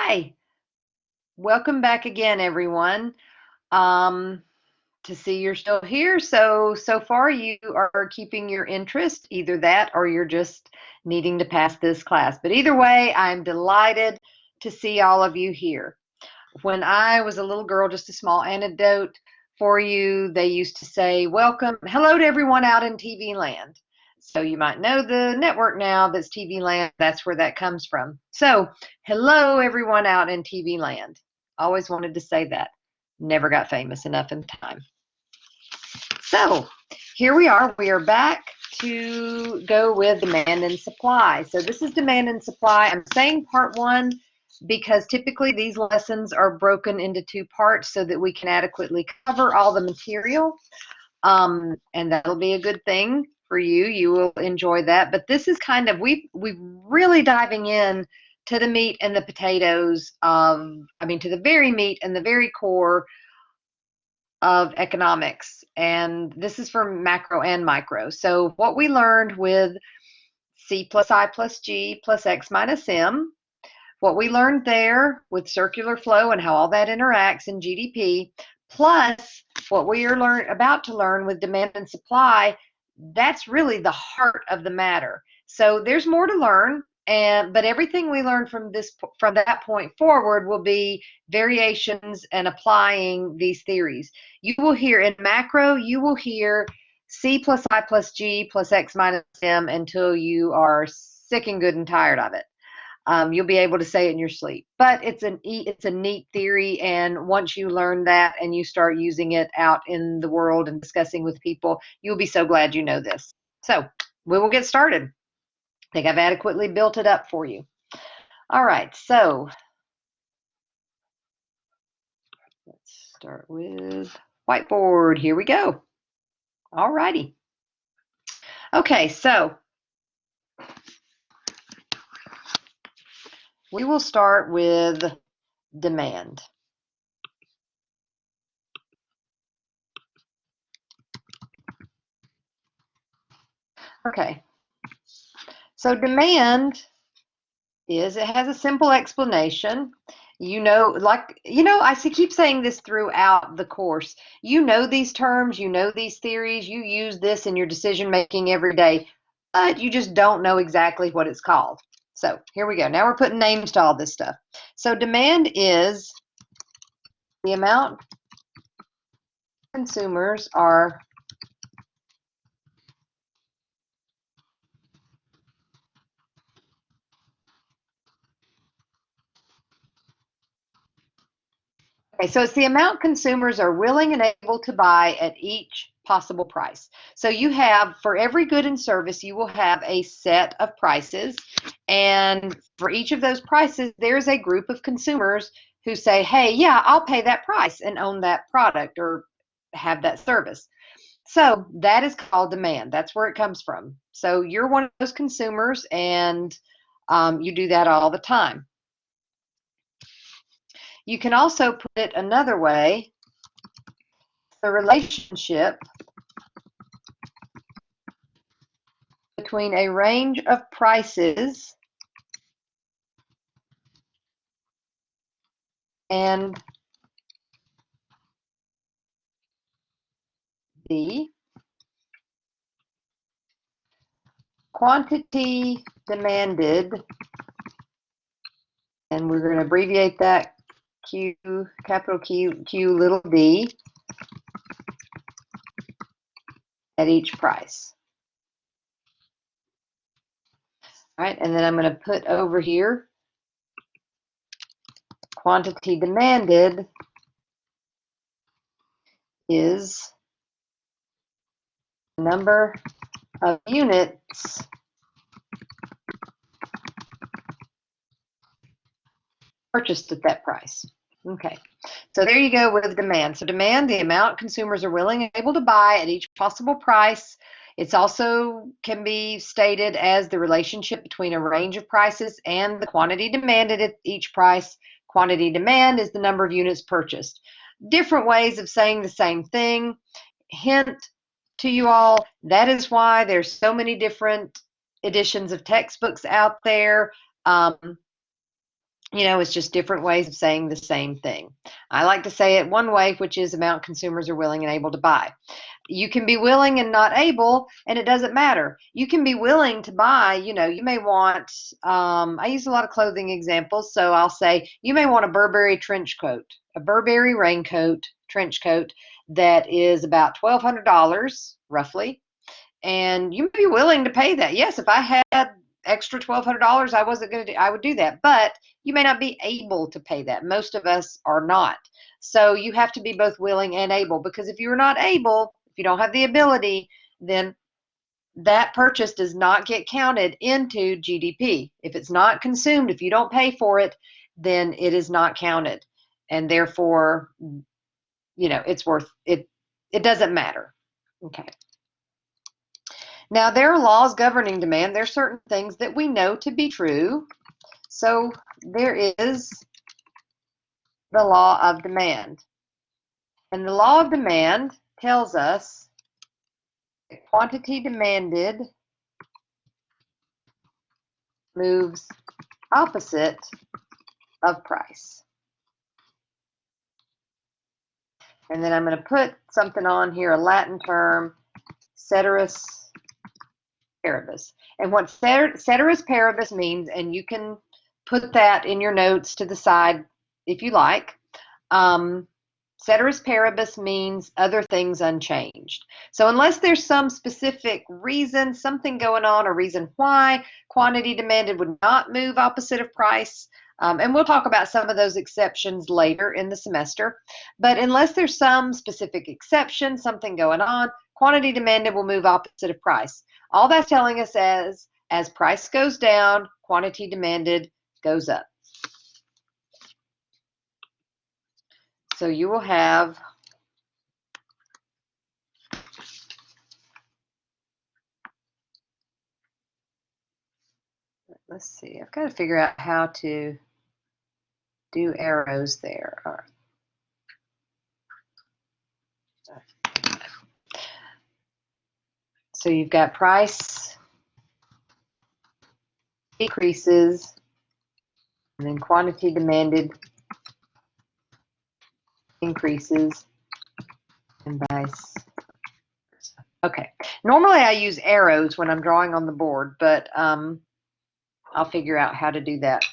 Hi, welcome back again, everyone. To see you're still here. So far you are keeping your interest, either that or you're just needing to pass this class. But either way, I'm delighted to see all of you here. When I was a little girl, just a small anecdote for you, they used to say, welcome, hello to everyone out in TV land. So you might know the network now that's TV land. That's where that comes from. So hello, everyone out in TV land. Always wanted to say that. Never got famous enough in time. So here we are. We are back to go with demand and supply. So this is demand and supply. I'm saying part one because typically these lessons are broken into two parts so that we can adequately cover all the material. And that'll be a good thing for you. You will enjoy that. But this is kind of, we really diving in to the meat and the potatoes to the very meat and the very core of economics. And this is for macro and micro. So what we learned with C plus I plus G plus X minus M, what we learned there with circular flow and how all that interacts in GDP, plus what we are about to learn with demand and supply, that's really the heart of the matter. So there's more to learn, but everything we learn from that point forward will be variations and applying these theories. You will hear in macro, you will hear C plus I plus G plus X minus M until you are sick and good and tired of it. You'll be able to say it in your sleep. But it's a neat theory, and once you learn that and you start using it out in the world and discussing with people, you'll be so glad you know this. So we will get started. I think I've adequately built it up for you. All right, so let's start with whiteboard. Here we go. All righty. Okay, so we will start with demand. Okay, so demand it has a simple explanation. I keep saying this throughout the course. You know these terms, you know these theories, you use this in your decision making every day, but you just don't know exactly what it's called. So here we go. Now we're putting names to all this stuff. So demand is the amount consumers are Okay, so it's the amount consumers are willing and able to buy at each possible price. So you have, for every good and service, you will have a set of prices. And for each of those prices, there's a group of consumers who say, hey, yeah, I'll pay that price and own that product or have that service. So that is called demand. That's where it comes from. So you're one of those consumers, and you do that all the time. You can also put it another way. The relationship between a range of prices and the quantity demanded, and we're going to abbreviate that Q, capital Q, Q little d, at each price. All right, and then I'm going to put over here quantity demanded is the number of units purchased at that price. Okay, so there you go with demand. So demand, the amount consumers are willing and able to buy at each possible price. It's also can be stated as the relationship between a range of prices and the quantity demanded at each price. Quantity demand is the number of units purchased. Different ways of saying the same thing. Hint to you all, that is why there's so many different editions of textbooks out there. You know, it's just different ways of saying the same thing. I like to say it one way, which is amount consumers are willing and able to buy. You can be willing and not able, and it doesn't matter. You can be willing to buy, you know, you may want, I use a lot of clothing examples, so I'll say you may want a Burberry trench coat, a Burberry raincoat, trench coat that is about $1,200 roughly, and you may be willing to pay that. Yes, if I had extra $1,200, I would do that, but you may not be able to pay that. Most of us are not. So you have to be both willing and able, because if you're not able, if you don't have the ability, then that purchase does not get counted into GDP. If it's not consumed, if you don't pay for it, then it is not counted. And therefore, you know, it's worth it. It doesn't matter. Okay. Now, there are laws governing demand. There are certain things that we know to be true. So there is the law of demand. And the law of demand tells us that quantity demanded moves opposite of price. And then I'm going to put something on here, a Latin term, ceteris paribus. And what ceteris paribus means, and you can put that in your notes to the side if you like, ceteris paribus means other things unchanged. So unless there's some specific reason, something going on, a reason why quantity demanded would not move opposite of price, and we'll talk about some of those exceptions later in the semester, but unless there's some specific exception, something going on, quantity demanded will move opposite of price. All that's telling us is as price goes down, quantity demanded goes up. So you will have let's see, I've got to figure out how to do arrows there. All right. So you've got price decreases and then quantity demanded increases and vice versa. Okay. Normally I use arrows when I'm drawing on the board, but I'll figure out how to do that.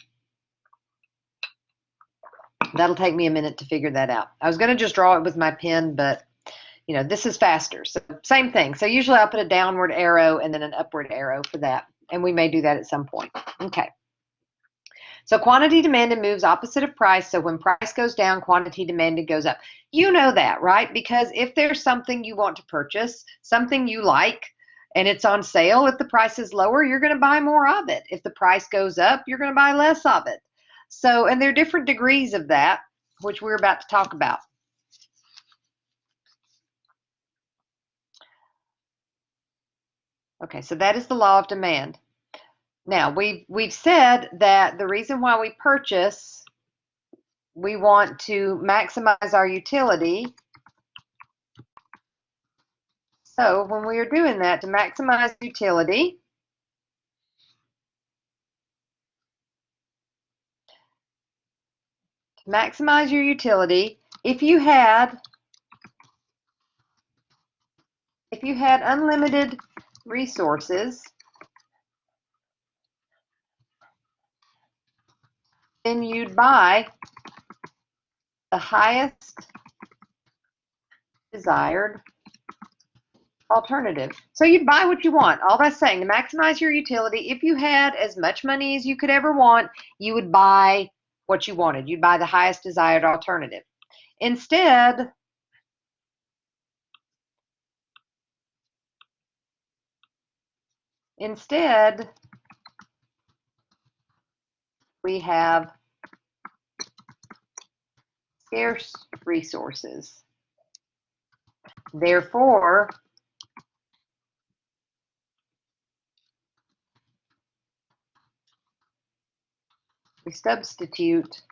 That'll take me a minute to figure that out. I was going to just draw it with my pen, but you know, this is faster. So same thing. So usually I'll put a downward arrow and then an upward arrow for that. And we may do that at some point. Okay. So quantity demanded moves opposite of price. So when price goes down, quantity demanded goes up. You know that, right? Because if there's something you want to purchase, something you like, and it's on sale, if the price is lower, you're going to buy more of it. If the price goes up, you're going to buy less of it. So, and there are different degrees of that, which we're about to talk about. Okay, so that is the law of demand. Now, we've said that the reason why we purchase, we want to maximize our utility. So when we are doing that, to maximize utility, your utility, if you had unlimited resources, then you'd buy the highest desired alternative. So you'd buy what you want. All that's saying, to maximize your utility, if you had as much money as you could ever want, you would buy what you wanted. You'd buy the highest desired alternative. Instead, we have scarce resources. Therefore, we substitute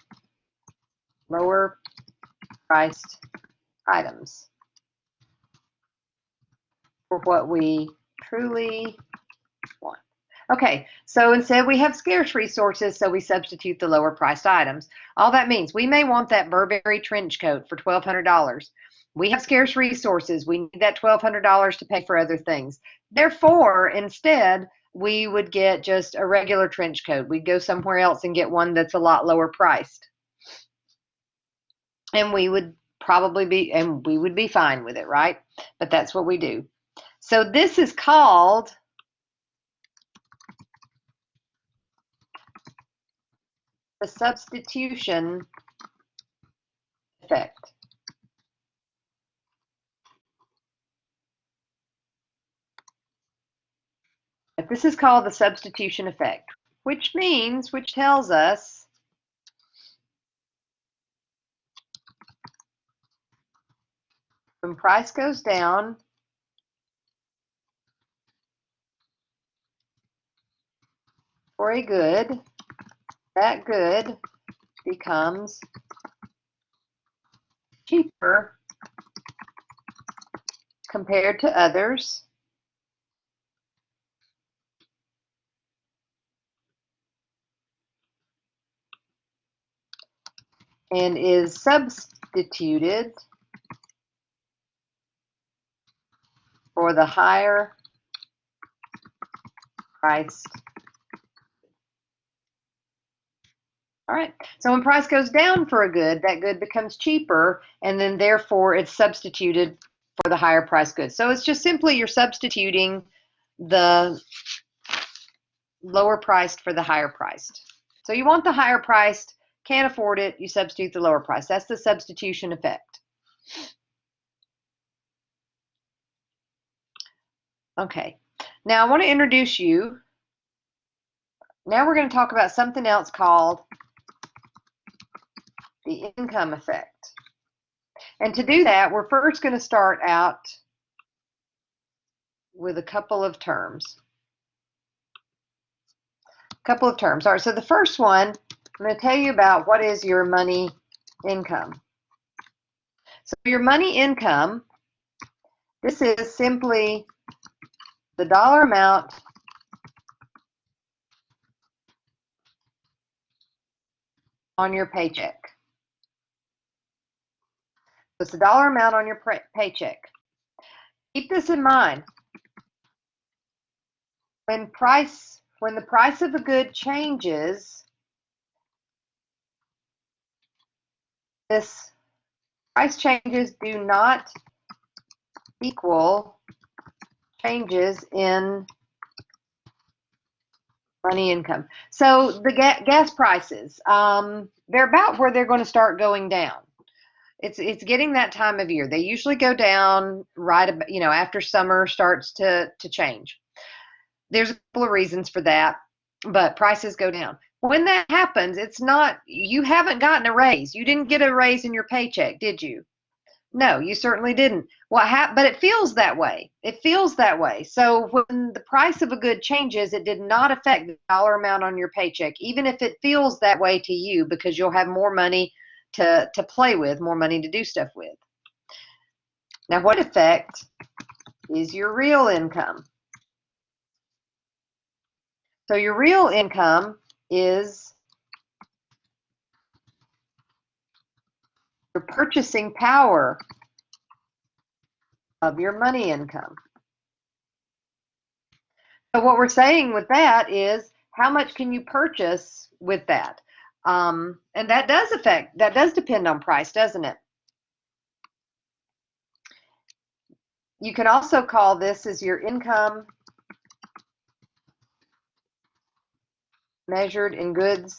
lower priced items for what we truly want. Okay, so instead we have scarce resources, so we substitute the lower priced items. All that means we may want that Burberry trench coat for $1,200. We have scarce resources. We need that $1,200 to pay for other things. Therefore, instead, we would get just a regular trench coat. We'd go somewhere else and get one that's a lot lower priced. And we would be fine with it, right? But that's what we do. So this is called the substitution effect. This is called the substitution effect, which tells us when price goes down, for a good, that good becomes cheaper compared to others, and is substituted for the higher priced. All right, so when price goes down for a good, that good becomes cheaper, and then therefore it's substituted for the higher priced good. So it's just simply you're substituting the lower priced for the higher priced. So you want the higher priced, can't afford it, you substitute the lower price. That's the substitution effect. Okay, now I want to introduce you. Now we're going to talk about something else called the income effect. And to do that, we're first going to start out with a couple of terms. All right, so the first one, I'm going to tell you about what is your money income. So your money income, this is simply the dollar amount on your paycheck. It's the dollar amount on your paycheck. Keep this in mind. When the price of a good changes, this price changes do not equal changes in money income. So the gas prices, they're about where they're going to start going down. It's getting that time of year. They usually go down right about, after summer starts to change. There's a couple of reasons for that, but prices go down. When that happens, it's not, you haven't gotten a raise. You didn't get a raise in your paycheck, did you? No, you certainly didn't. But it feels that way. It feels that way. So when the price of a good changes, it did not affect the dollar amount on your paycheck, even if it feels that way to you, because you'll have more money to play with, more money to do stuff with. Now, what effect is your real income? So your real income is your purchasing power of your money income. So what we're saying with that is, how much can you purchase with that? And that does depend on price, doesn't it? You can also call this as your income measured in goods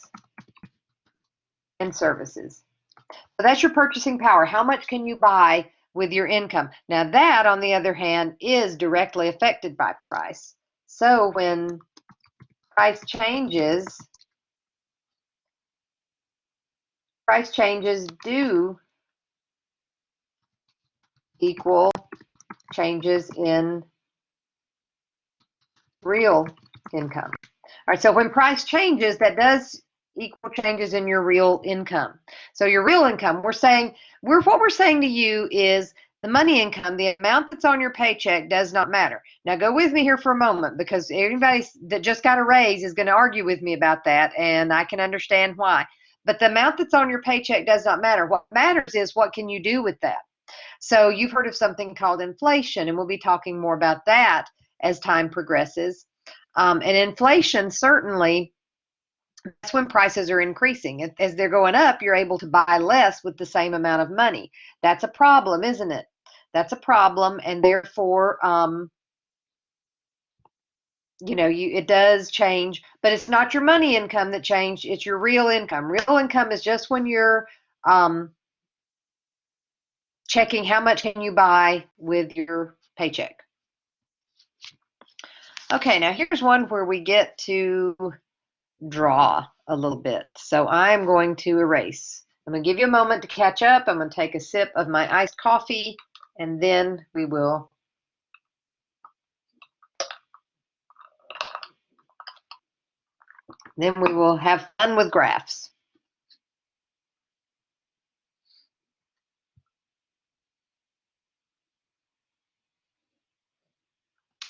and services. So that's your purchasing power. How much can you buy with your income? Now that, on the other hand, is directly affected by price. So when price changes do equal changes in real income. All right, so when price changes, that does equal changes in your real income. So your real income, what we're saying to you is The money income, the amount that's on your paycheck does not matter. Now go with me here for a moment, because anybody that just got a raise is going to argue with me about that, and I can understand why. But the amount that's on your paycheck does not matter. What matters is what can you do with that. So you've heard of something called inflation, and we'll be talking more about that as time progresses. And inflation, certainly, that's when prices are increasing. As they're going up, you're able to buy less with the same amount of money. That's a problem, isn't it? That's a problem, and therefore, it does change, but it's not your money income that changed, it's your real income. Real income is just when you're checking how much can you buy with your paycheck. Okay, now here's one where we get to draw a little bit. So I'm going to erase. I'm going to give you a moment to catch up. I'm going to take a sip of my iced coffee, and then we will have fun with graphs.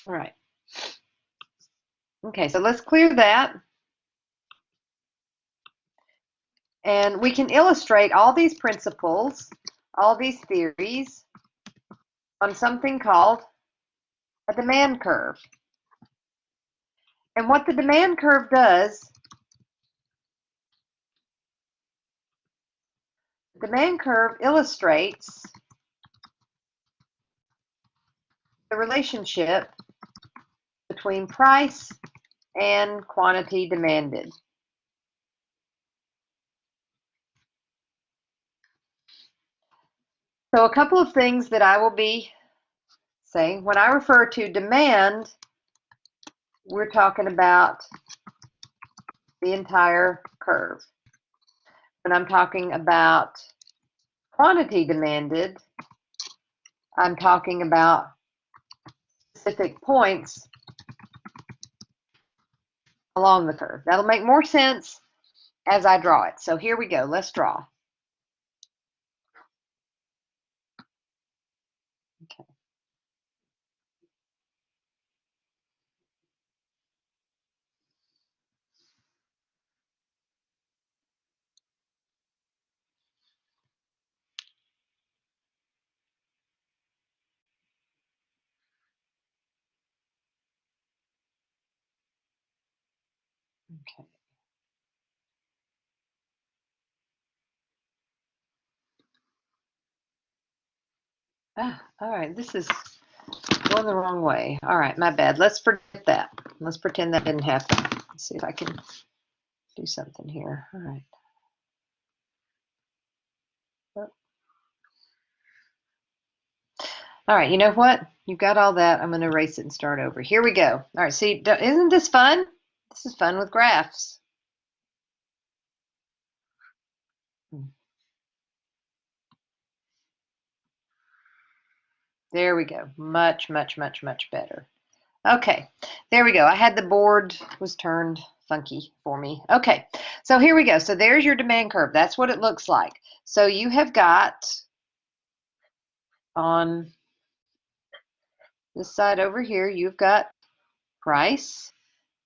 All right. Okay, so let's clear that. And we can illustrate all these principles, all these theories, on something called a demand curve. And what the demand curve does, the demand curve illustrates the relationship between price and quantity demanded. So a couple of things that I will be saying. When I refer to demand, we're talking about the entire curve. When I'm talking about quantity demanded, I'm talking about specific points along the curve. That'll make more sense as I draw it. So here we go. Let's draw. Okay. Okay. All right. This is going the wrong way. All right, my bad. Let's forget that. Let's pretend that didn't happen. Let's see if I can do something here. All right. All right, you know what? You've got all that. I'm going to erase it and start over. Here we go. All right, see, isn't this fun? This is fun with graphs. There we go. Much, much, much, much better. Okay, there we go. I had the board was turned funky for me. Okay, so here we go. So there's your demand curve. That's what it looks like. So you have got on this side over here, you've got price.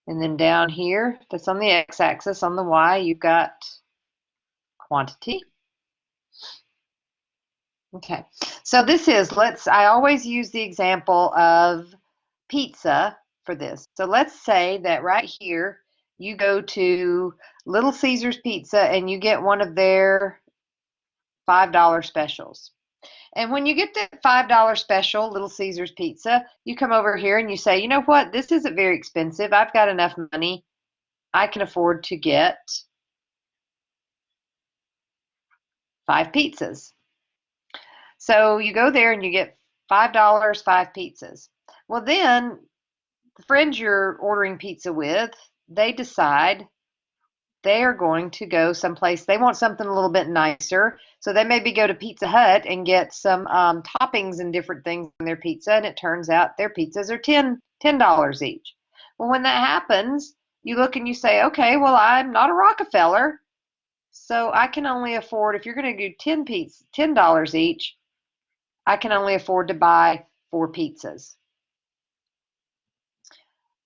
And then down here, that's on the x-axis, on the y, you've got quantity. Okay, so this is, I always use the example of pizza for this. So let's say that right here, you go to Little Caesars Pizza and you get one of their $5 specials. And when you get the $5 special, Little Caesars Pizza, you come over here and you say, you know what, this isn't very expensive. I've got enough money. I can afford to get 5 pizzas. So you go there and you get $5, 5 pizzas. Well, then the friends you're ordering pizza with, they decide they are going to go someplace. They want something a little bit nicer. So they maybe go to Pizza Hut and get some toppings and different things on their pizza. And it turns out their pizzas are $10 each. Well, when that happens, you look and you say, okay, well, I'm not a Rockefeller. So I can only afford, if you're going to do $10 each, I can only afford to buy 4 pizzas.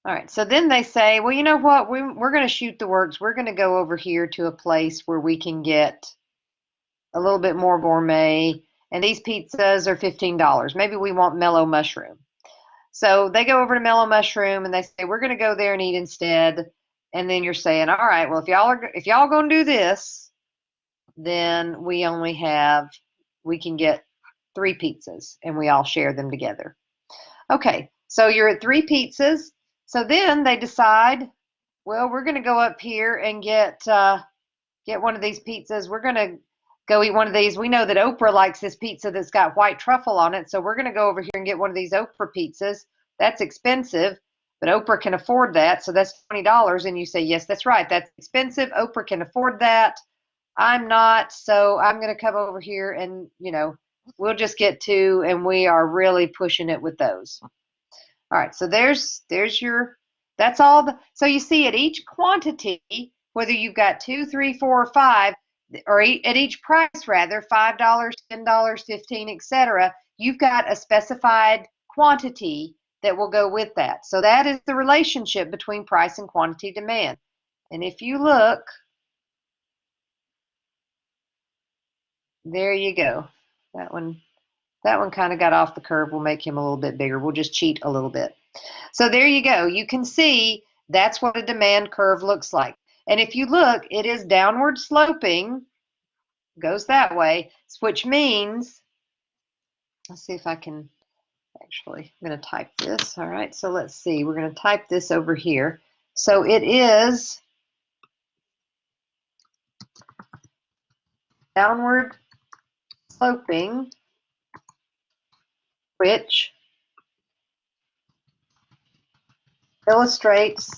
All right, so then they say, well, you know what? We're going to shoot the works. We're going to go over here to a place where we can get a little bit more gourmet, and these pizzas are $15. Maybe we want Mellow Mushroom. So they go over to Mellow Mushroom and they say, we're going to go there and eat instead. And then you're saying, all right, well, if y'all going to do this, then we can get 3 pizzas and we all share them together. Okay, so you're at 3 pizzas. So then they decide, well, we're going to go up here and get one of these pizzas. We're going to go eat one of these. We know that Oprah likes this pizza that's got white truffle on it, so we're going to go over here and get one of these Oprah pizzas. That's expensive, but Oprah can afford that, so that's $20. And you say, yes, that's right. That's expensive. Oprah can afford that. I'm not, so I'm going to come over here and, we'll just get 2, and we are really pushing it with those. All right, so there's that's all. So you see at each quantity, whether you've got 2, 3, 4, or 5, or at each price rather, $5, $10, 15, etc., you've got a specified quantity that will go with that. So that is the relationship between price and quantity demand. And if you look, there you go. That one kind of got off the curve. We'll make him a little bit bigger. We'll just cheat a little bit. So there you go. You can see that's what a demand curve looks like. And if you look, it is downward sloping, goes that way, which means, let's see if I can actually, I'm going to type this. All right, so let's see. We're going to type this over here. So it is downward sloping, which illustrates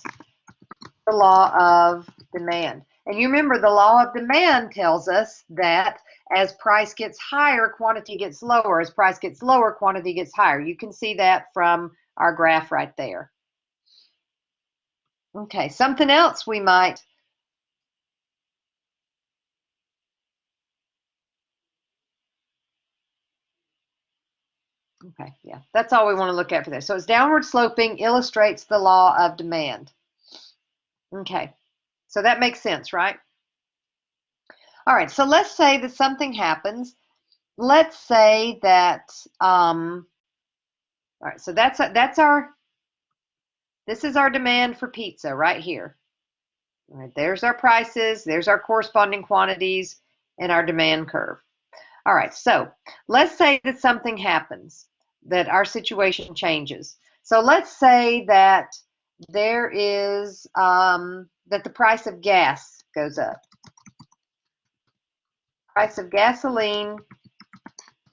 the law of demand. And you remember the law of demand tells us that as price gets higher, quantity gets lower. As price gets lower, quantity gets higher. You can see that from our graph right there. Okay, something else we might. Okay, yeah, that's all we want to look at for this. So it's downward sloping, illustrates the law of demand. Okay, so that makes sense, right? All right, so let's say that something happens. Let's say that, all right, so this is our demand for pizza right here. All right, there's our prices, there's our corresponding quantities, and our demand curve. All right, so let's say that something happens, that our situation changes. So let's say that there is, that the price of gas goes up. Price of gasoline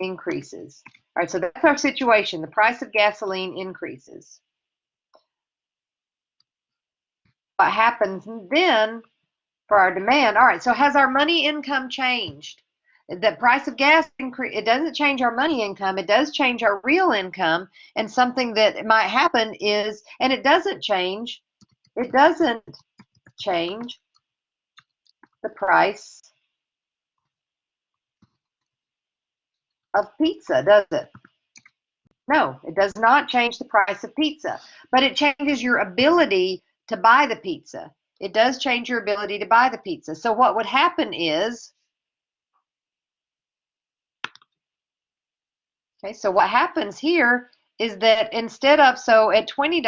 increases. All right, so that's our situation. The price of gasoline increases. What happens then for our demand? All right, so has our money income changed? The price of gas increase, it doesn't change our money income, it does change our real income. And something that might happen is, and it doesn't change the price of pizza, does it? No, it does not change the price of pizza, but it changes your ability to buy the pizza. It does change your ability to buy the pizza. So what would happen is, okay, so what happens here is that instead of, so at $20,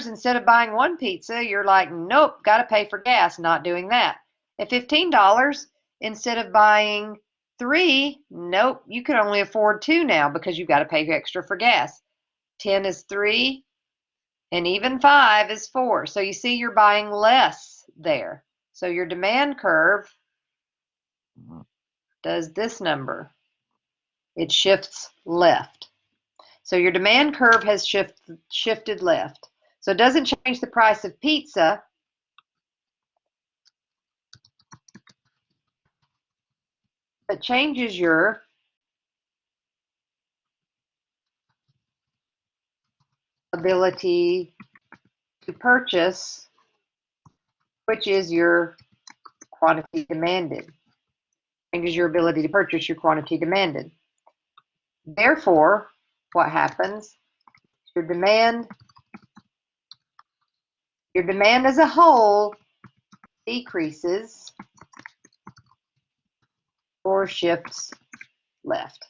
instead of buying 1 pizza, you're like, nope, got to pay for gas, not doing that. At $15, instead of buying 3, nope, you can only afford 2 now because you've got to pay extra for gas. 10 is 3, and even 5 is 4. So you see you're buying less there. So your demand curve does this number. It shifts left. So your demand curve has shifted left. So it doesn't change the price of pizza. It changes your ability to purchase, which is your quantity demanded. Changes your ability to purchase, your quantity demanded. Therefore, what happens? Your demand as a whole decreases or shifts left.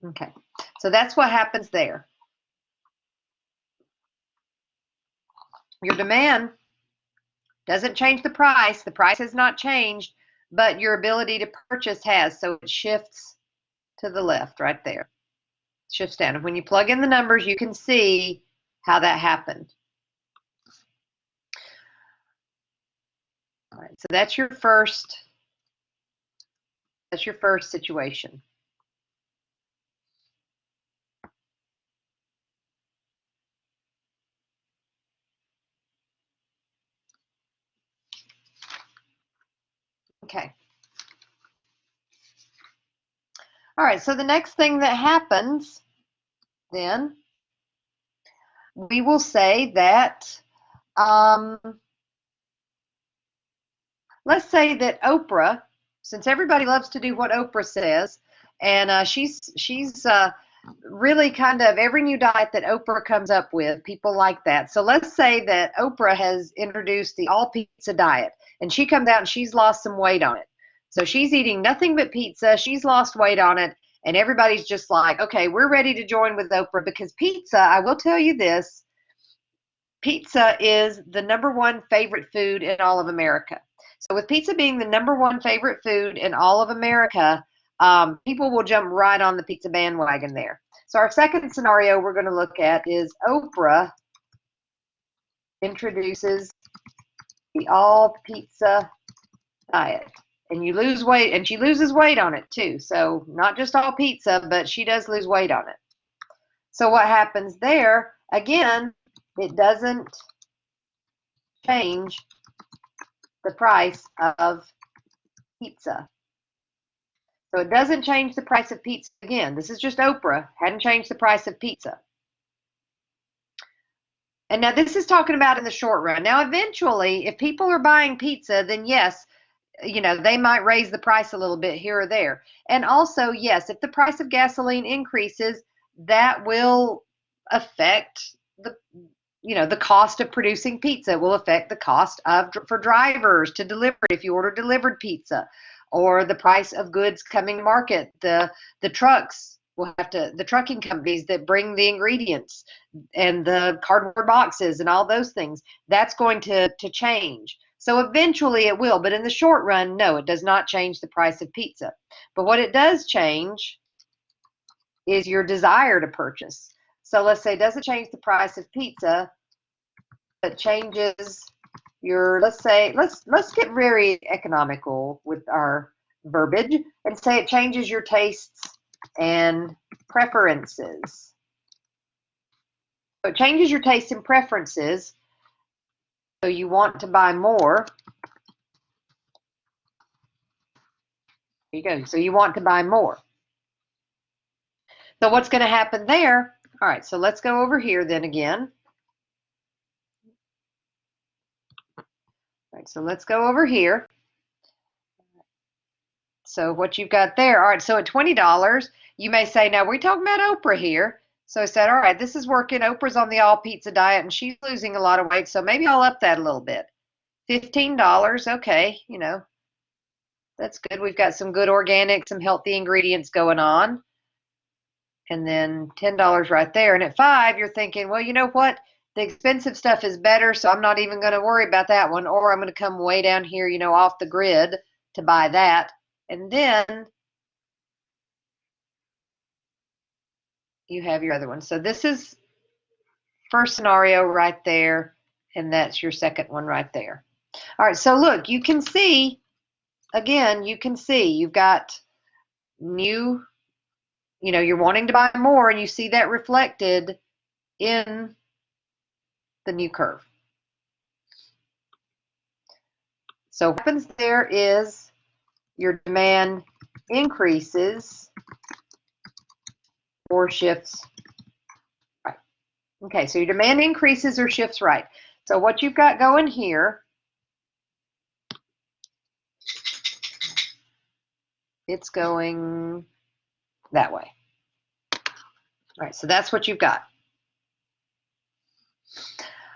Okay, so that's what happens there. Your demand doesn't change the price. The price has not changed, but your ability to purchase has. So it shifts to the left right there. It shifts down. And when you plug in the numbers, you can see how that happened. All right, so that's your first situation. Okay. All right, so the next thing that happens then, we will say that, let's say that Oprah, since everybody loves to do what Oprah says, and she's really kind of every new diet that Oprah comes up with, people like that. So let's say that Oprah has introduced the all pizza diet, and she comes out and she's lost some weight on it. So she's eating nothing but pizza. She's lost weight on it. And everybody's just like, okay, we're ready to join with Oprah because pizza, I will tell you this, pizza is the #1 favorite food in all of America. So with pizza being the #1 favorite food in all of America, people will jump right on the pizza bandwagon there. So our second scenario we're going to look at is Oprah introduces the all pizza diet. And you lose weight, and she loses weight on it too. So not just all pizza, but she does lose weight on it. So what happens there, again, it doesn't change the price of pizza. So it doesn't change the price of pizza again. This is just Oprah, hadn't changed the price of pizza. And now this is talking about in the short run. Now eventually, if people are buying pizza, then yes, you know, they might raise the price a little bit here or there. And also, yes, if the price of gasoline increases, that will affect the, you know, the cost of producing pizza. It will affect the cost of for drivers to deliver it if you order delivered pizza, or the price of goods coming to market. The trucks will have to, the trucking companies that bring the ingredients and the cardboard boxes and all those things, that's going to change. So eventually it will, but in the short run, no, it does not change the price of pizza. But what it does change is your desire to purchase. So let's say it doesn't change the price of pizza, but changes your, let's say, let's get very economical with our verbiage and say it changes your tastes and preferences. So it changes your tastes and preferences. So you want to buy more. There you go. So you want to buy more. So what's going to happen there? All right, so let's go over here then again. All right, so let's go over here. So what you've got there, all right, so at $20, you may say, now we're talking about Oprah here. So I said, all right, this is working. Oprah's on the all pizza diet and she's losing a lot of weight, so maybe I'll up that a little bit. $15, okay, you know, that's good. We've got some good organic, some healthy ingredients going on. And then $10 right there. And at $5, you're thinking, well, you know what? The expensive stuff is better, so I'm not even going to worry about that one. Or I'm going to come way down here, you know, off the grid to buy that. And then you have your other one. So this is first scenario right there, and that's your second one right there. All right, so look, you can see, again, you can see you've got new, you know, you're wanting to buy more, and you see that reflected in the new curve. So what happens there is your demand increases or shifts right. Okay, so your demand increases or shifts right. So what you've got going here, it's going that way. All right, so that's what you've got.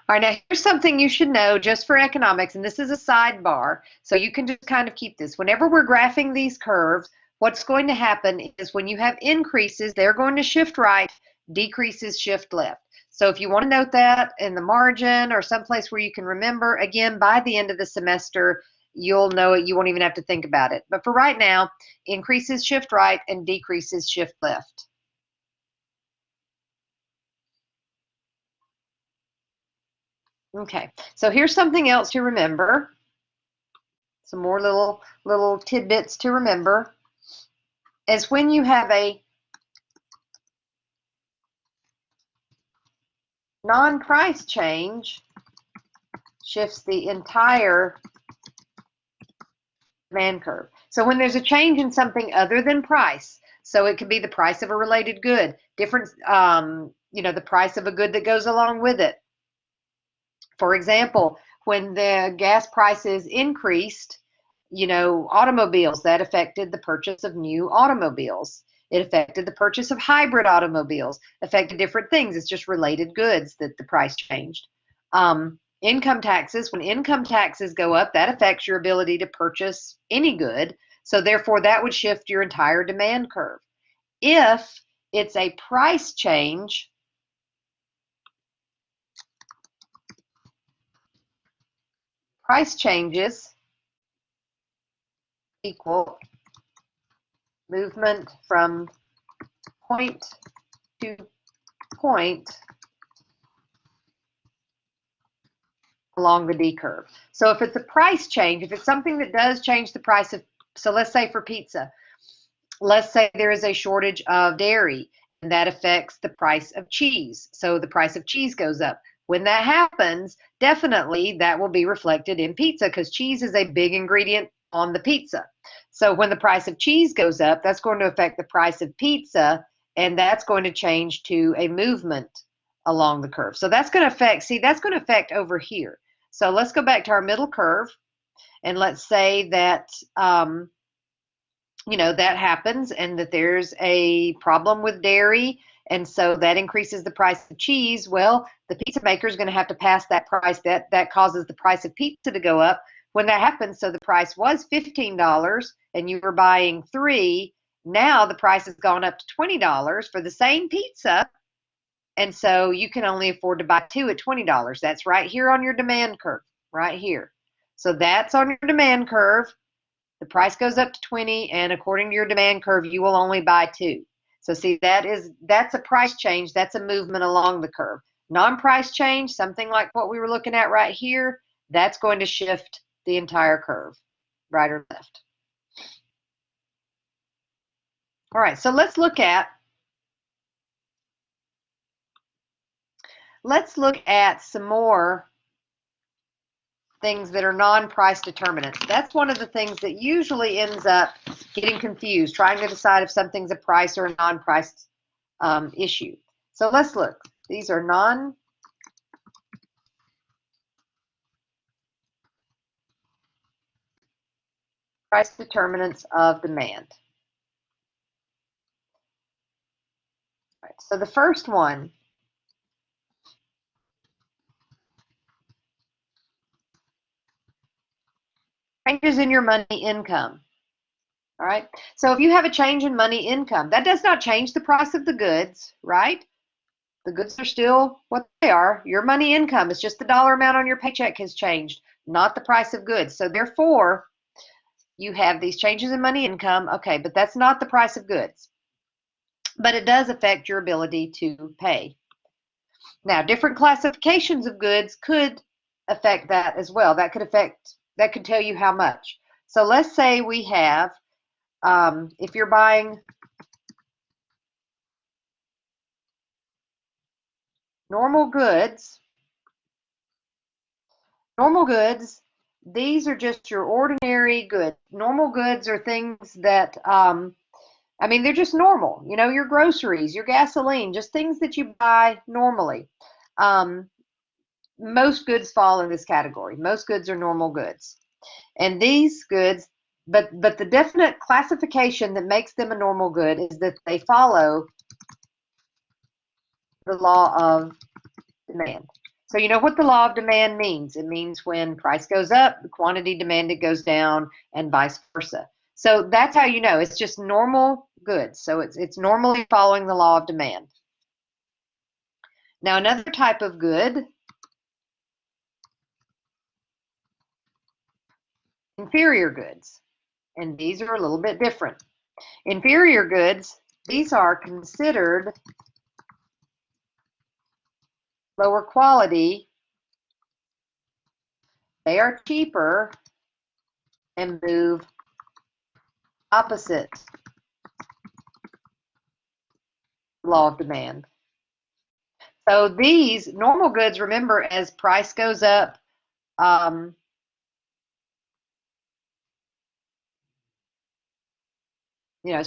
All right, now here's something you should know just for economics, and this is a sidebar, so you can just kind of keep this. Whenever we're graphing these curves, what's going to happen is when you have increases, they're going to shift right, decreases shift left. So if you want to note that in the margin or someplace where you can remember, again, by the end of the semester, you'll know it. You won't even have to think about it. But for right now, increases shift right and decreases shift left. Okay, so here's something else to remember. Some more little tidbits to remember is when you have a non-price change, shifts the entire demand curve. So when there's a change in something other than price, so it could be the price of a related good, different, the price of a good that goes along with it. For example, when the gas prices increased, automobiles, that affected the purchase of new automobiles. It affected the purchase of hybrid automobiles, affected different things. It's just related goods that the price changed. Income taxes, when income taxes go up, that affects your ability to purchase any good. So therefore, that would shift your entire demand curve. If it's a price change, price changes equal movement from point to point along the D curve. So if it's a price change, if it's something that does change the price of, so let's say for pizza, let's say there is a shortage of dairy and that affects the price of cheese. So the price of cheese goes up. When that happens, definitely that will be reflected in pizza because cheese is a big ingredient on the pizza. So when the price of cheese goes up, that's going to affect the price of pizza, and that's going to change to a movement along the curve. So that's going to affect, that's going to affect over here. So let's go back to our middle curve, and let's say that, that happens and that there's a problem with dairy, and so that increases the price of cheese. Well, the pizza maker is going to have to pass that price. That causes the price of pizza to go up. When that happens, so the price was $15 and you were buying 3, now the price has gone up to $20 for the same pizza, and so you can only afford to buy 2 at $20. That's right here on your demand curve, right here. So that's on your demand curve. The price goes up to 20, and according to your demand curve, you will only buy 2. So see, that's a price change. That's a movement along the curve. Non-price change, something like what we were looking at right here, that's going to shift the entire curve, right or left. All right, so let's look at some more things that are non-price determinants. That's one of the things that usually ends up getting confused, trying to decide if something's a price or a non-price issue. So let's look. These are non-price determinants of demand. All right, so the first one, changes in your money income. All right, so if you have a change in money income, that does not change the price of the goods, right? The goods are still what they are. Your money income is just the dollar amount on your paycheck has changed, not the price of goods. So therefore, you have these changes in money income, okay, but that's not the price of goods. But it does affect your ability to pay. Now, different classifications of goods could affect that as well. That could tell you how much. So let's say we have, if you're buying normal goods, these are just your ordinary goods. Normal goods are things that, they're just normal. Your groceries, your gasoline, just things that you buy normally. most goods fall in this category. Most goods are normal goods. And these goods, but the definite classification that makes them a normal good is that they follow the law of demand. So you know what the law of demand means. It means when price goes up, the quantity demanded goes down, and vice versa. So that's how you know. It's just normal goods. So it's normally following the law of demand. Now another type of good, inferior goods. And these are a little bit different. Inferior goods, these are considered lower quality. They are cheaper and move opposite law of demand. So these normal goods, remember, as price goes up, as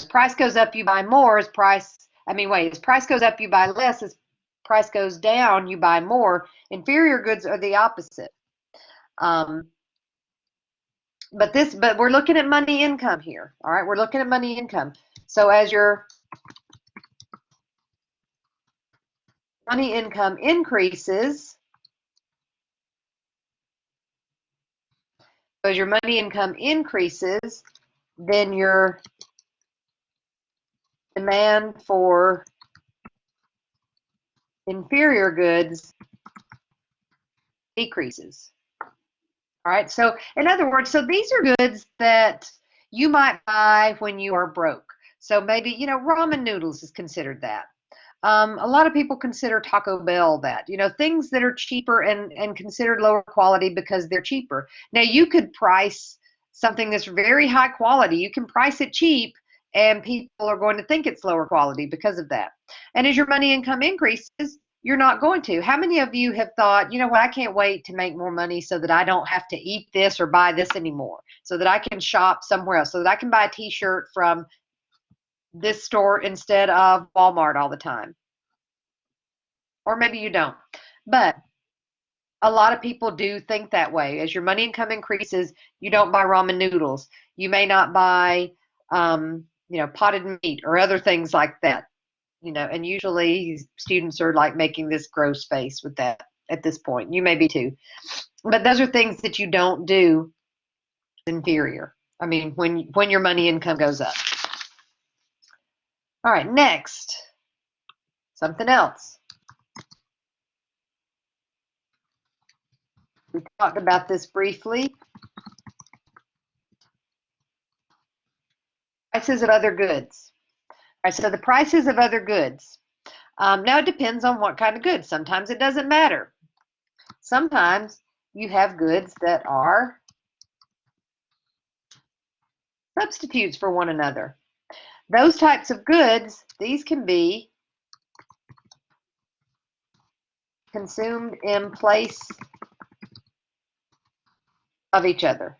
price goes up, you buy more. As price goes up, you buy less. As price goes down, you buy more. Inferior goods are the opposite. But we're looking at money income here. All right, we're looking at money income. So as your money income increases, then your demand for inferior goods decreases. All right, so in other words, so these are goods that you might buy when you are broke. So maybe, ramen noodles is considered that. A lot of people consider Taco Bell that, things that are cheaper and considered lower quality because they're cheaper. Now, you could price something that's very high quality. You can price it cheap, and people are going to think it's lower quality because of that. And as your money income increases, you're not going to. How many of you have thought, you know what, I can't wait to make more money so that I don't have to eat this or buy this anymore, so that I can shop somewhere else, so that I can buy a t-shirt from this store instead of Walmart all the time? Or maybe you don't. But a lot of people do think that way. As your money income increases, you don't buy ramen noodles. You may not buy, potted meat or other things like that. And usually students are like making this gross face with that at this point. You may be too. But those are things that you don't do inferior. I mean, when your money income goes up. All right, next, something else. We talked about this briefly. Prices of other goods. All right, so the prices of other goods. Now it depends on what kind of goods. Sometimes it doesn't matter. Sometimes you have goods that are substitutes for one another. Those types of goods, these can be consumed in place of each other.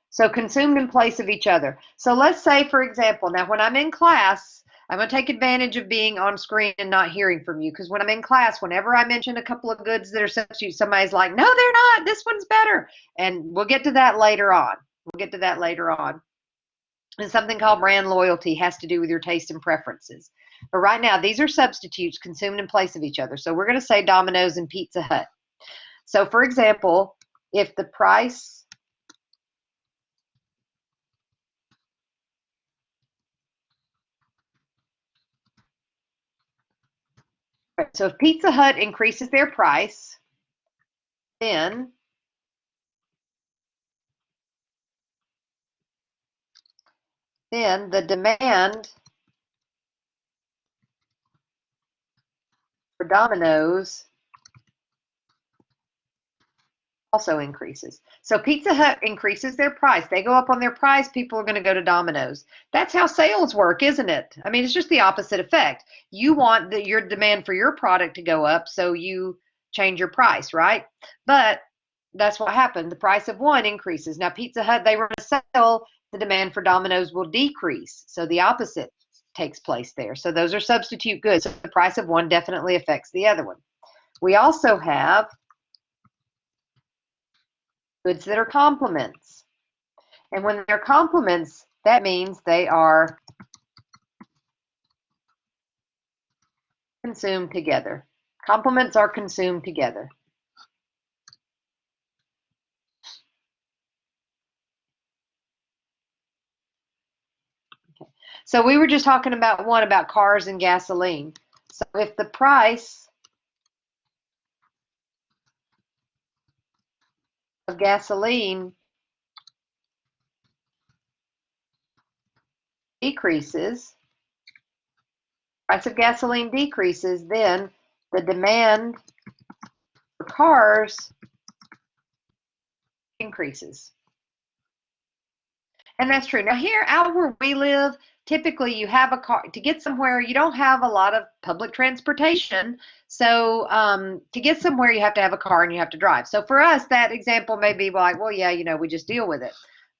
So consumed in place of each other. So let's say, for example, now when I'm in class, I'm going to take advantage of being on screen and not hearing from you, because when I'm in class, whenever I mention a couple of goods that are substitutes, somebody's like, no, they're not. This one's better. And we'll get to that later on. And something called brand loyalty has to do with your taste and preferences. But right now, these are substitutes consumed in place of each other. So we're going to say Domino's and Pizza Hut. So for example, if the price So if Pizza Hut increases their price, then the demand for Domino's also increases. So Pizza Hut increases their price. They go up on their price, people are going to go to Domino's. That's how sales work, isn't it? I mean, it's just the opposite effect. You want your demand for your product to go up, so you change your price, right? But that's what happened. The price of one increases. Now, Pizza Hut, they run a sale, the demand for Domino's will decrease. So the opposite takes place there. So those are substitute goods. So the price of one definitely affects the other one. We also have Goods that are complements. And when they're complements, that means they are consumed together. Complements are consumed together. Okay. So we were just talking about one about cars and gasoline. So if the price of gasoline decreases, then the demand for cars increases. And that's true. Now here out where we live, typically you have a car to get somewhere. You don't have a lot of public transportation. So to get somewhere, you have to have a car and you have to drive. So for us, that example may be like, well, yeah, we just deal with it.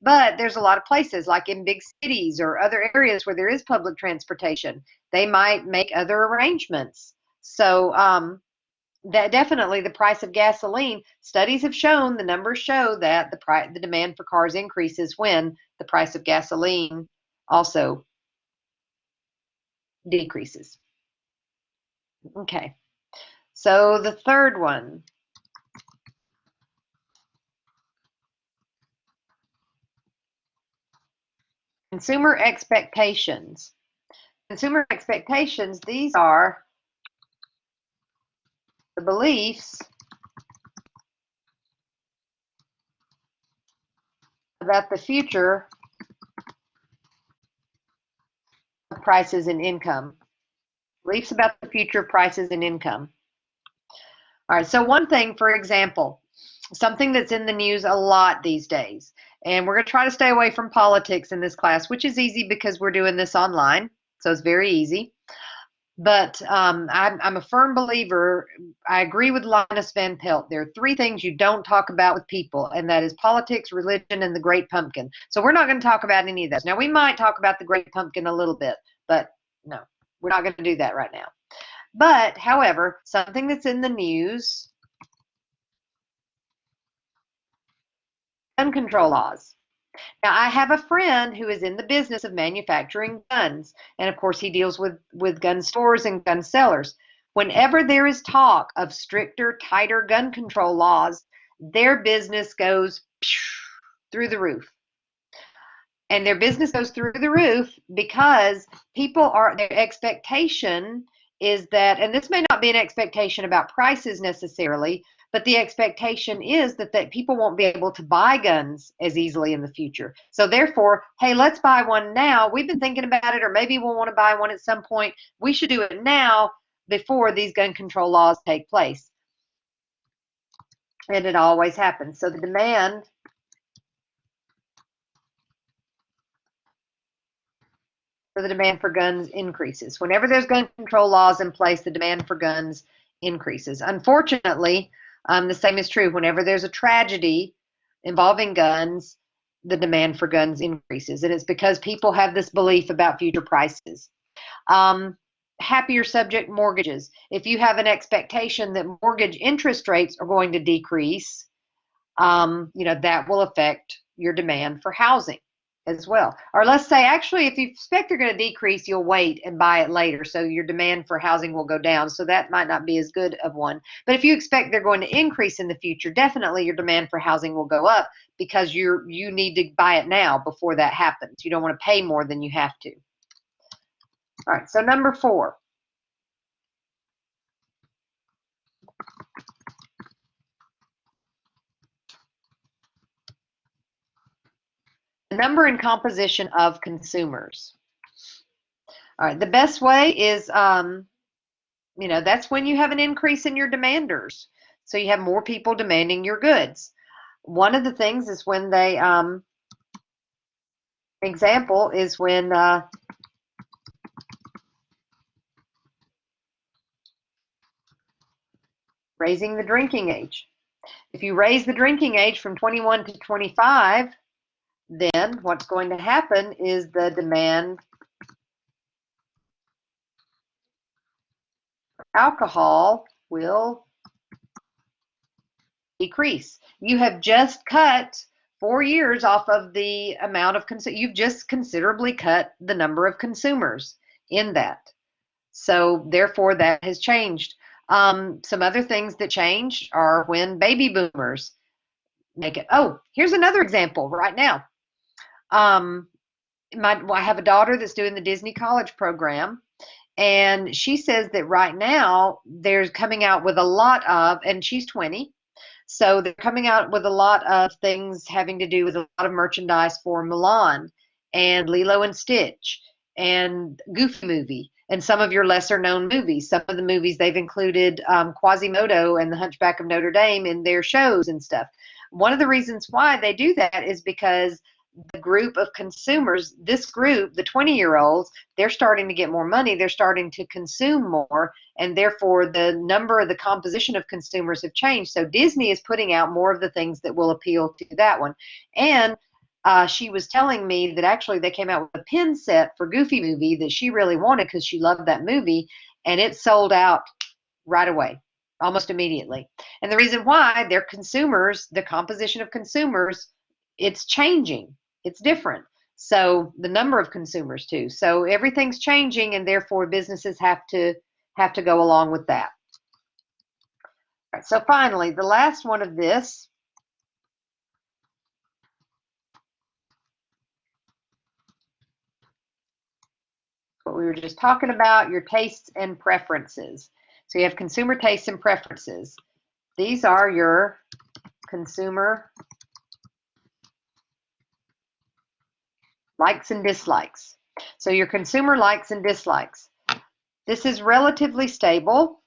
But there's a lot of places like in big cities or other areas where there is public transportation. They might make other arrangements. So that definitely the price of gasoline, studies have shown, the numbers show that the demand for cars increases when the price of gasoline also decreases. Okay, so the third one, consumer expectations. Consumer expectations, these are the beliefs about the future of prices and income. Beliefs about the future of prices and income. All right, so one thing, for example, something that's in the news a lot these days, and we're going to try to stay away from politics in this class, which is easy because we're doing this online, so it's very easy. But I'm a firm believer. I agree with Linus Van Pelt. There are three things you don't talk about with people, and that is politics, religion, and the Great Pumpkin. So we're not going to talk about any of those. Now, we might talk about the Great Pumpkin a little bit, but no, we're not going to do that right now. But, however, something that's in the news, gun control laws. Now, I have a friend who is in the business of manufacturing guns, and of course, he deals with gun stores and gun sellers. Whenever there is talk of stricter, tighter gun control laws, their business goes through the roof. And their business goes through the roof because their expectation is that, and this may not be an expectation about prices necessarily, but the expectation is that people won't be able to buy guns as easily in the future. So therefore, hey, let's buy one now. We've been thinking about it, or maybe we'll want to buy one at some point. We should do it now before these gun control laws take place. And it always happens. So the demand for guns increases. Whenever there's gun control laws in place, the demand for guns increases. Unfortunately, the same is true. Whenever there's a tragedy involving guns, the demand for guns increases. And it's because people have this belief about future prices. Happier subject, mortgages. If you have an expectation that mortgage interest rates are going to decrease, that will affect your demand for housing as well. Or let's say, actually, if you expect they're going to decrease, you'll wait and buy it later. So your demand for housing will go down. So that might not be as good of one. But if you expect they're going to increase in the future, definitely your demand for housing will go up because you need to buy it now before that happens. You don't want to pay more than you have to. All right, so number 4. The number and composition of consumers. All right, the best way is, that's when you have an increase in your demanders. So you have more people demanding your goods. One of the things is when they, example is when raising the drinking age. If you raise the drinking age from 21 to 25, then what's going to happen is the demand for alcohol will decrease. You have just cut 4 years off of the amount of you've just considerably cut the number of consumers in that. So therefore that has changed. Some other things that changed are when baby boomers make it. Oh, here's another example right now. I have a daughter that's doing the Disney College program, and she says that right now they're coming out with a lot of, and she's 20, so they're coming out with a lot of things having to do with a lot of merchandise for Mulan and Lilo and Stitch and Goofy Movie and some of your lesser known movies. Some of the movies they've included Quasimodo and The Hunchback of Notre Dame in their shows and stuff. One of the reasons why they do that is because the group of consumers, this group, the 20-year-olds, they're starting to get more money, they're starting to consume more, and therefore the number of the composition of consumers have changed. So Disney is putting out more of the things that will appeal to that one. And she was telling me that actually they came out with a pin set for Goofy Movie that she really wanted because she loved that movie, and it sold out right away, almost immediately. And the reason why, their consumers, the composition of consumers, it's changing. It's different. So the number of consumers too. So everything's changing, and therefore businesses have to go along with that. All right, so finally, the last one of this. What we were just talking about, your tastes and preferences. So you have consumer tastes and preferences. These are your consumer likes and dislikes. So your consumer likes and dislikes. This is relatively stable,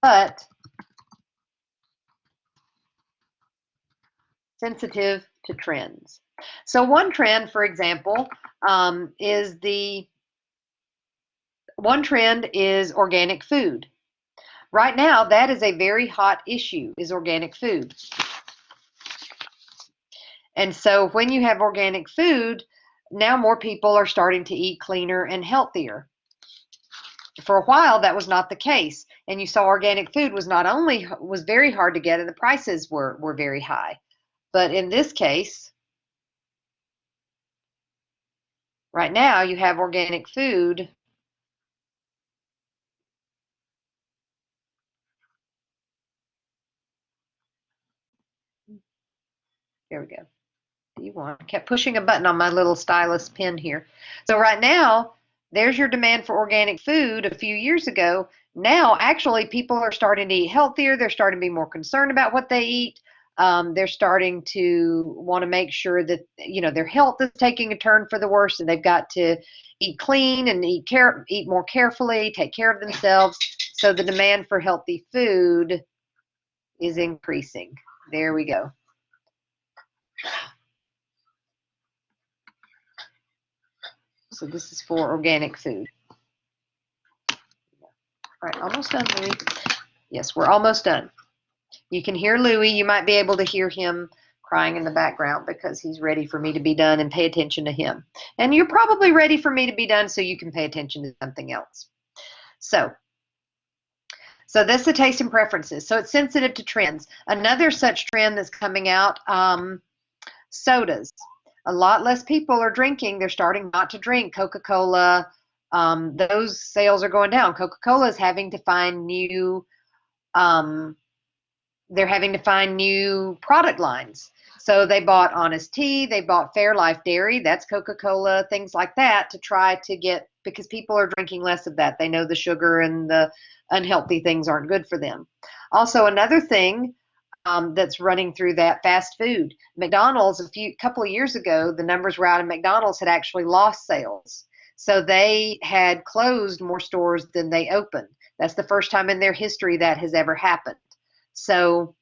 but sensitive to trends. So one trend, for example, one trend is organic food. Right now, that is a very hot issue, is organic food. And so when you have organic food, now more people are starting to eat cleaner and healthier. For a while, that was not the case. And you saw organic food was not only was very hard to get, and the prices were very high. But in this case, right now, you have organic food. There we go. I kept pushing a button on my little stylus pen here. So right now, there's your demand for organic food a few years ago. Now, actually, people are starting to eat healthier. They're starting to be more concerned about what they eat. They're starting to want to make sure that, their health is taking a turn for the worse, and they've got to eat clean and eat more carefully, take care of themselves. So the demand for healthy food is increasing. There we go. So this is for organic food. All right, almost done, Louie. Yes, we're almost done. You can hear Louie. You might be able to hear him crying in the background because he's ready for me to be done and pay attention to him. And you're probably ready for me to be done so you can pay attention to something else. So that's the taste and preferences. So it's sensitive to trends. Another such trend that's coming out, sodas. A lot less people are drinking. They're starting not to drink Coca-Cola. Those sales are going down. Coca-Cola is having to find new, they're having to find new product lines. So they bought Honest Tea, they bought Fairlife Dairy, that's Coca-Cola, things like that, to try to get, because people are drinking less of that. They know the sugar and the unhealthy things aren't good for them. Also, another thing that's running through that, fast food. McDonald's, couple of years ago, the numbers were out, and McDonald's had actually lost sales. So they had closed more stores than they opened. That's the first time in their history that has ever happened. So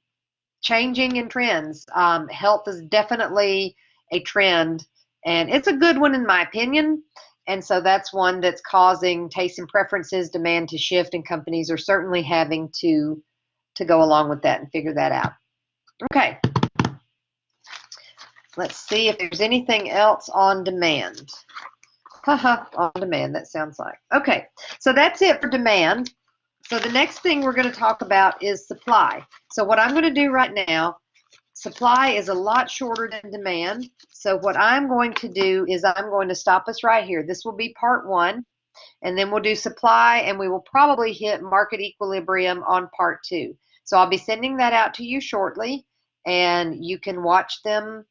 changing in trends. Health is definitely a trend, and it's a good one in my opinion. And so that's one that's causing taste and preferences, demand to shift, and companies are certainly having to go along with that and figure that out. Okay. Let's see if there's anything else on demand. Haha, on demand, that sounds like. Okay, so that's it for demand. So the next thing we're going to talk about is supply. So what I'm going to do right now, supply is a lot shorter than demand. So what I'm going to do is I'm going to stop us right here. This will be part 1, and then we'll do supply, and we will probably hit market equilibrium on part 2. So I'll be sending that out to you shortly, and you can watch them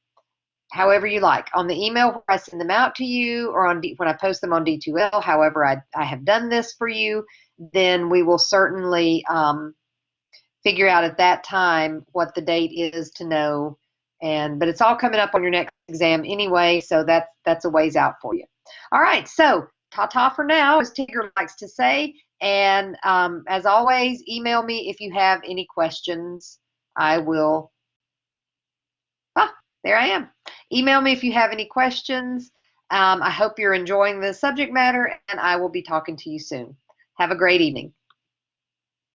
however you like. On the email where I send them out to you, or on when I post them on D2L, however I have done this for you, then we will certainly figure out at that time what the date is to know. But it's all coming up on your next exam anyway, so that's a ways out for you. All right, so ta-ta for now, as Tigger likes to say. And as always, email me if you have any questions. I will, there I am. Email me if you have any questions. I hope you're enjoying the subject matter, and I will be talking to you soon. Have a great evening.